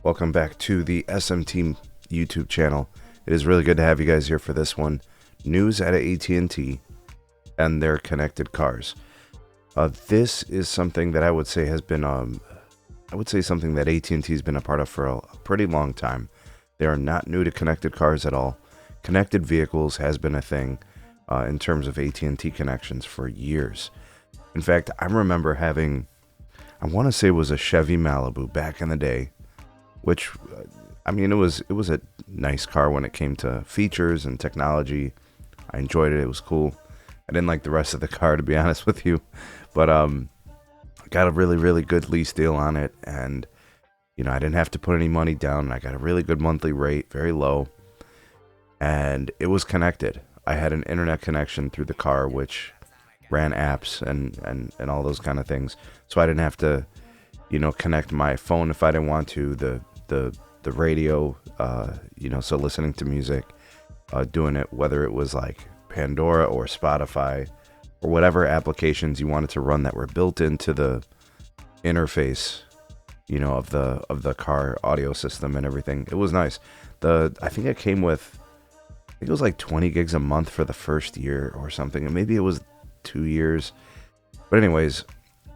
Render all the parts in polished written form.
Welcome back to the SMT YouTube channel. It is really good to have you guys here for this one. News out of AT&T and their connected cars. This is something that I would say has been, something that AT&T has been a part of for a pretty long time. They are not new to connected cars at all. Connected vehicles has been a thing in terms of AT&T connections for years. In fact, I remember having, I want to say it was a Chevy Malibu back in the day, which, I mean, it was a nice car when it came to features and technology. I enjoyed it. It was cool. I didn't like the rest of the car, to be honest with you, but got a really, really good lease deal on it, and I didn't have to put any money down. I got a really good monthly rate, very low, and it was connected. I had an internet connection through the car, which ran apps and all those kind of things, so I didn't have to, connect my phone if I didn't want to. The radio, so listening to music, doing it, whether it was like Pandora or Spotify or whatever applications you wanted to run that were built into the interface, of the car audio system and everything. It was nice. I think it came with, it was like 20 gigs a month for the first year or something, and maybe it was 2 years. But anyways,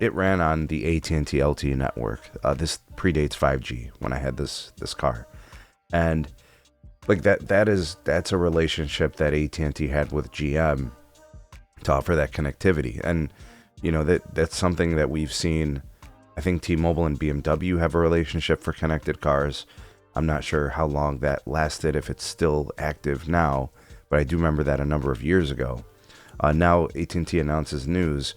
it ran on the AT&T LTE network. This predates 5G when I had this car, and like that's a relationship that AT&T had with GM to offer that connectivity, and that's something that we've seen. I think T-Mobile and BMW have a relationship for connected cars. I'm not sure how long that lasted, if it's still active now, but I do remember that a number of years ago. Now AT&T announces news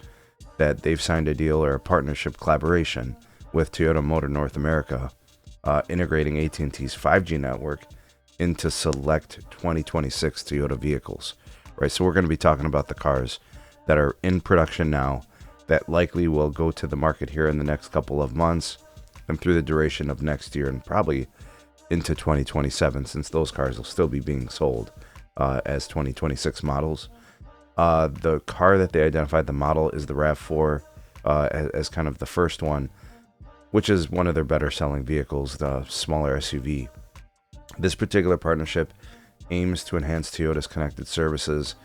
that they've signed a deal or a partnership collaboration with Toyota Motor North America, integrating AT&T's 5G network into select 2026 Toyota vehicles. Right, so we're going to be talking about the cars that are in production now, that likely will go to the market here in the next couple of months and through the duration of next year, and probably into 2027, since those cars will still be being sold as 2026 models. The car that they identified, the model, is the RAV4 as kind of the first one, which is one of their better selling vehicles, the smaller SUV. This particular partnership aims to enhance Toyota's connected services,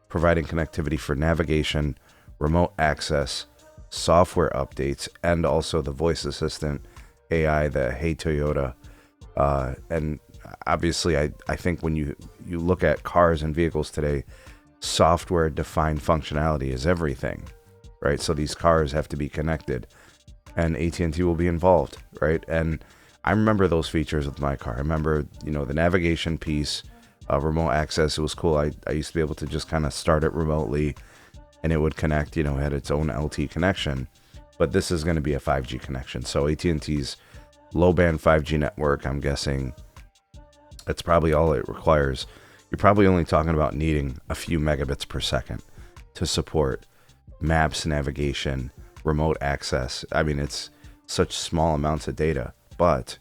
providing connectivity for navigation, remote access, software updates, and also the voice assistant AI, the Hey Toyota. And obviously, I think when you look at cars and vehicles today, software-defined functionality is everything, right? So these cars have to be connected, and AT&T will be involved, right? And I remember those features with my car. I remember, the navigation piece, remote access. It was cool. I used to be able to just kind of start it remotely, and it would connect. It had its own LTE connection, but this is going to be a 5G connection. So AT&T's low-band 5G network, I'm guessing that's probably all it requires. You're probably only talking about needing a few megabits per second to support maps, navigation, remote access. I mean, it's such small amounts of data, but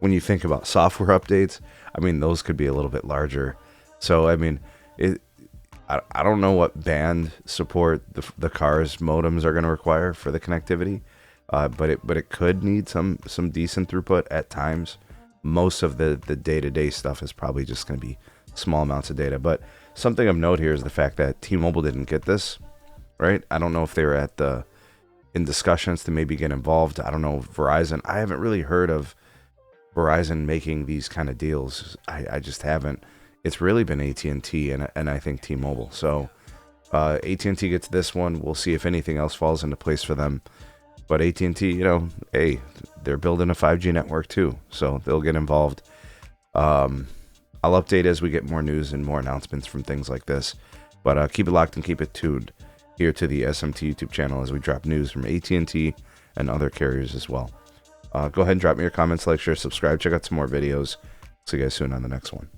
when you think about software updates, I mean, those could be a little bit larger. So, I mean, I don't know what band support the car's modems are going to require for the connectivity, but it could need some decent throughput at times. Most of the day-to-day stuff is probably just going to be small amounts of data. But something of note here is the fact that T-Mobile didn't get this, right? I don't know if they were in discussions to maybe get involved. I don't know. Verizon, I haven't really heard of Verizon making these kind of deals. I just haven't. It's really been AT&T and I think T-Mobile. So AT&T gets this one. We'll see if anything else falls into place for them. But AT&T, hey, they're building a 5G network too, so they'll get involved. I'll update as we get more news and more announcements from things like this. But keep it locked and keep it tuned here to the SMT YouTube channel as we drop news from AT&T and other carriers as well. Go ahead and drop me your comments, like, share, subscribe, check out some more videos. See you guys soon on the next one.